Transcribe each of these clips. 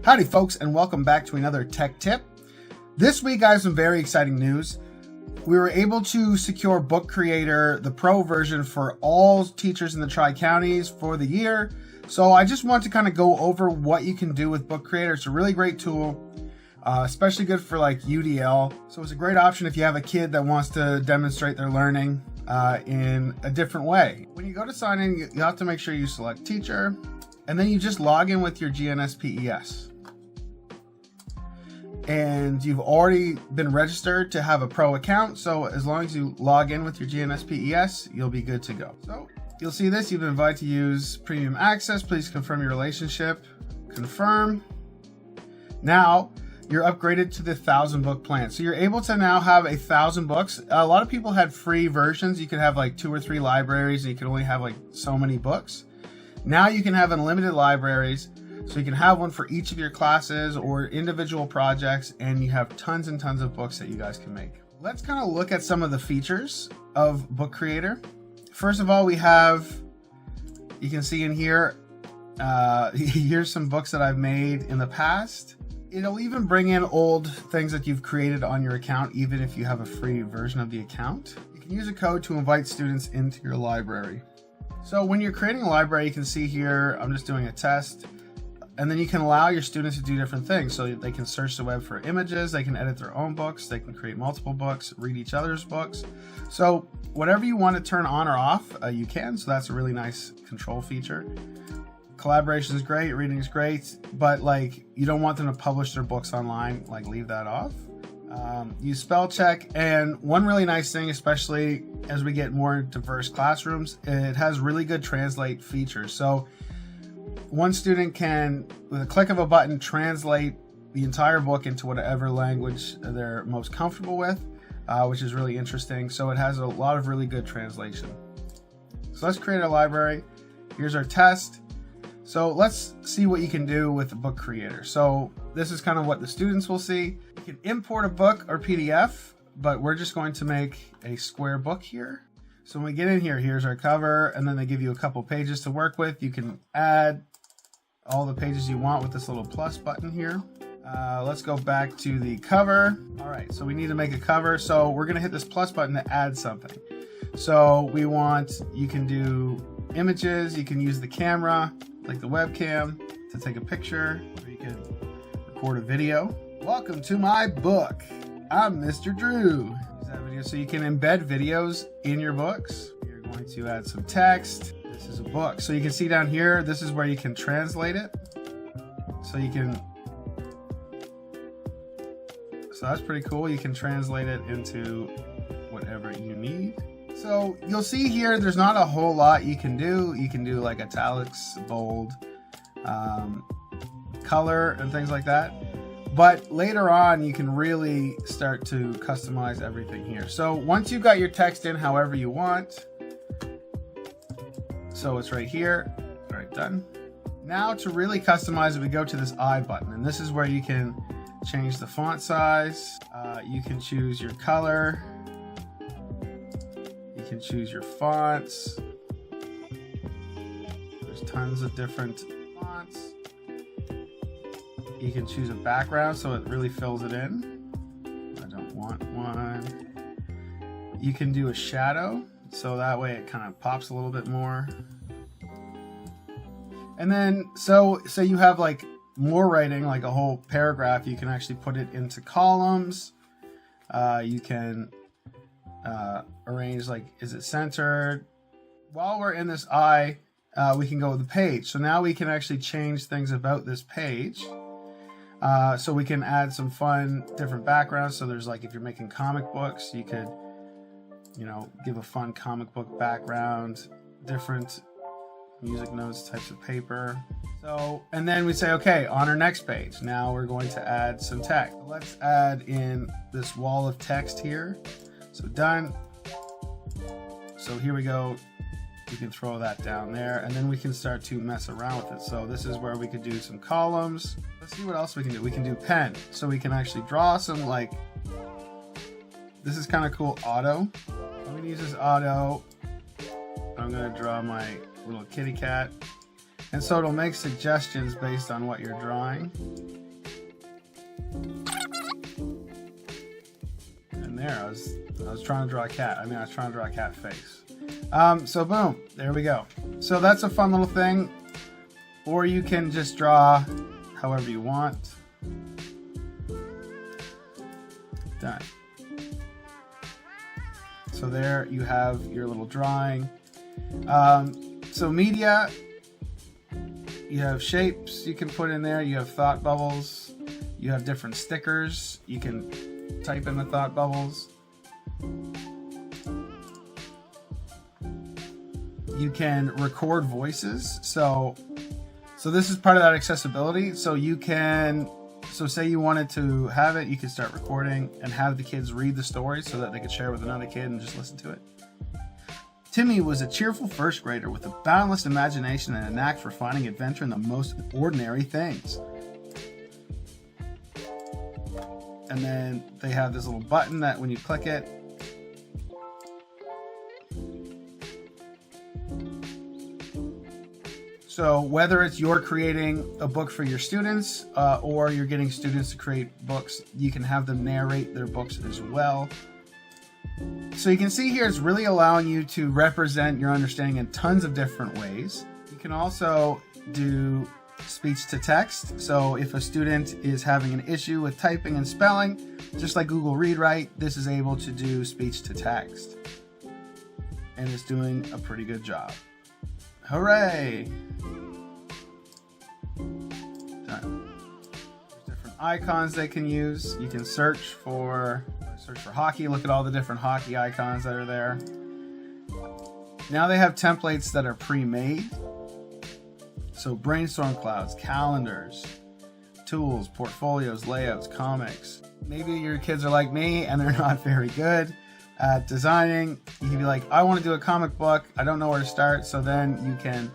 Howdy folks, and welcome back to another tech tip. This week I have some very exciting news. We were able to secure Book Creator, the pro version for all teachers in the Tri-Counties for the year. So I just want to kind of go over what you can do with Book Creator. It's a really great tool, especially good for like UDL. So it's a great option if you have a kid that wants to demonstrate their learning in a different way. When you go to sign in, you have to make sure you select teacher, and then you just log in with your GNSPES. And you've already been registered to have a pro account, so as long as you log in with your GNSPES, you'll be good to go. So you'll see this, you've been invited to use premium access. Please confirm your relationship. Confirm. Now you're upgraded to the 1,000 book plan. So you're able to now have 1,000 books. A lot of people had free versions. You could have like 2 or 3 libraries, and you could only have like so many books. Now you can have unlimited libraries. So you can have one for each of your classes or individual projects, and you have tons and tons of books that you guys can make. Let's kind of look at some of the features of Book Creator. First of all, we have, you can see in here, here's some books that I've made in the past. It'll even bring in old things that you've created on your account, even if you have a free version of the account. You can use a code to invite students into your library. So when you're creating a library, you can see here, I'm just doing a test. And then you can allow your students to do different things. So they can search the web for images, they can edit their own books, they can create multiple books, read each other's books. So whatever you want to turn on or off, you can. So that's a really nice control feature. Collaboration is great, reading is great, but like you don't want them to publish their books online, like leave that off. Use spell check, and one really nice thing, especially as we get more diverse classrooms, it has really good translate features. So one student can, with a click of a button, translate the entire book into whatever language they're most comfortable with, which is really interesting. So it has a lot of really good translation. So let's create a library. Here's our test. So let's see what you can do with the Book Creator. So this is kind of what the students will see. You can import a book or PDF, but we're just going to make a square book here. So when we get in here, here's our cover, and then they give you a couple pages to work with. You can add all the pages you want with this little plus button here. Let's go back to the cover. All right, so we need to make a cover. So we're gonna hit this plus button to add something. So we want, you can do images, you can use the camera, like the webcam, to take a picture, or you can record a video. Welcome to my book. I'm Mr. Drew. Use that video. So you can embed videos in your books. You're going to add some text. This is a book. So you can see down here, this is where you can translate it. So you can, so that's pretty cool. You can translate it into whatever you need. So you'll see here, there's not a whole lot you can do. You can do like italics, bold, color, and things like that. But later on, you can really start to customize everything here. So once you've got your text in however you want, so it's right here. All right, done. Now to really customize it, we go to this I button, and this is where you can change the font size. You can choose your color. You can choose your fonts. There's tons of different fonts. You can choose a background so it really fills it in. I don't want one. You can do a shadow, so that way it kind of pops a little bit more. And then, so you have like more writing, like a whole paragraph, you can actually put it into columns. You can arrange, like, is it centered? While we're in this eye, we can go with the page. So now we can actually change things about this page. So we can add some fun different backgrounds. So there's like, if you're making comic books, you could, you know, give a fun comic book background, different music notes, types of paper. So, and then we say, okay, on our next page, now we're going to add some text. Let's add in this wall of text here. So done. So here we go. You can throw that down there, and then we can start to mess around with it. So this is where we could do some columns. Let's see what else we can do. We can do pen. So we can actually draw some, like, this is kind of cool, auto. I'm gonna use this auto. I'm gonna draw my little kitty cat. And so it'll make suggestions based on what you're drawing. And there, I was trying to draw a cat. I was trying to draw a cat face. So boom, there we go. So that's a fun little thing. Or you can just draw however you want. Done. So there you have your little drawing. So media, you have shapes you can put in there. You have thought bubbles. You have different stickers. You can type in the thought bubbles. You can record voices. So this is part of that accessibility. So you can, say you wanted to have it, you can start recording and have the kids read the story so that they could share with another kid and just listen to it. Timmy was a cheerful first grader with a boundless imagination and a knack for finding adventure in the most ordinary things. And then they have this little button that when you click it, so whether it's you're creating a book for your students or you're getting students to create books, you can have them narrate their books as well. So you can see here it's really allowing you to represent your understanding in tons of different ways. You can also do speech to text. So if a student is having an issue with typing and spelling, just like Google Read Write, this is able to do speech to text. And it's doing a pretty good job. Hooray! Done. There's different icons they can use. You can search for hockey. Look at all the different hockey icons that are there. Now they have templates that are pre-made. So brainstorm clouds, calendars, tools, portfolios, layouts, comics. Maybe your kids are like me and they're not very good at designing. You can be like, I want to do a comic book. I don't know where to start. So then you can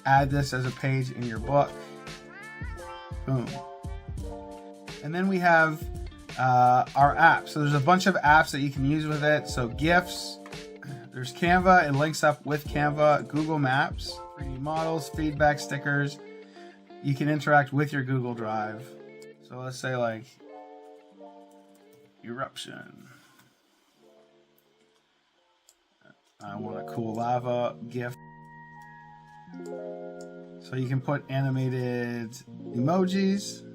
add this as a page in your book. Boom. And then we have our apps. So there's a bunch of apps that you can use with it. So GIFs, there's Canva, it links up with Canva, Google Maps, 3D models, feedback stickers. You can interact with your Google Drive. So let's say like eruption. I want a cool lava GIF. So you can put animated emojis.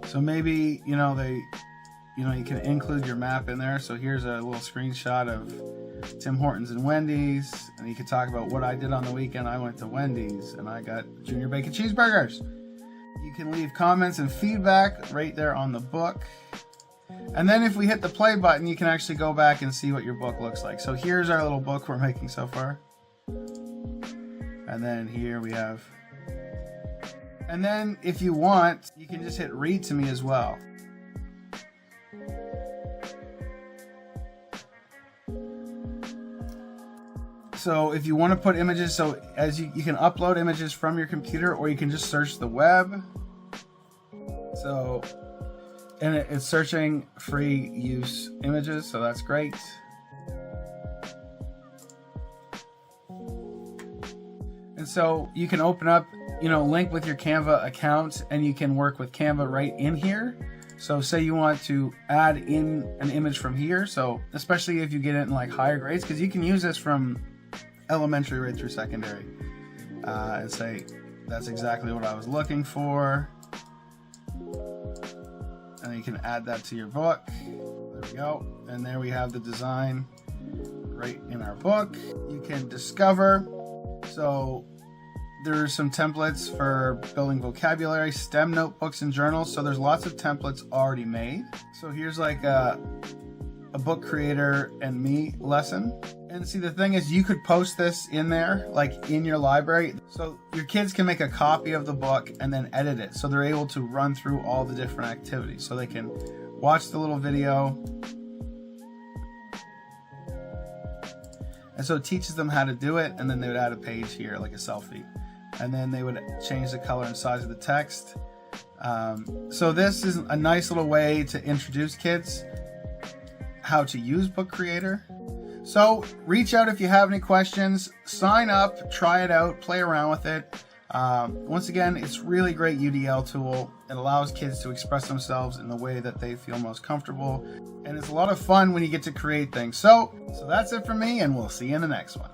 So maybe, you can include your map in there. So here's a little screenshot of Tim Hortons and Wendy's. And you can talk about what I did on the weekend. I went to Wendy's and I got junior bacon cheeseburgers. You can leave comments and feedback right there on the book. And then if we hit the play button, you can actually go back and see what your book looks like. So here's our little book we're making so far. And then here we have... And then if you want, you can just hit read to me as well. So if you want to put images, so as you can upload images from your computer or you can just search the web. So, and it's searching free use images, so that's great. And so you can open up, link with your Canva account and you can work with Canva right in here. So say you want to add in an image from here. So especially if you get it in like higher grades, because you can use this from elementary right through secondary and say, that's exactly what I was looking for. And you can add that to your book. There we go. And there we have the design right in our book. You can discover. So there's some templates for building vocabulary, STEM notebooks and journals. So there's lots of templates already made. So here's like a book creator and me lesson. And see, the thing is you could post this in there, like in your library. So your kids can make a copy of the book and then edit it. So they're able to run through all the different activities. So they can watch the little video. And so it teaches them how to do it. And then they would add a page here, like a selfie. And then they would change the color and size of the text. So this is a nice little way to introduce kids how to use Book Creator. So reach out if you have any questions, sign up, try it out, play around with it. Once again, it's really great UDL tool. It allows kids to express themselves in the way that they feel most comfortable. And it's a lot of fun when you get to create things. So that's it for me, and we'll see you in the next one.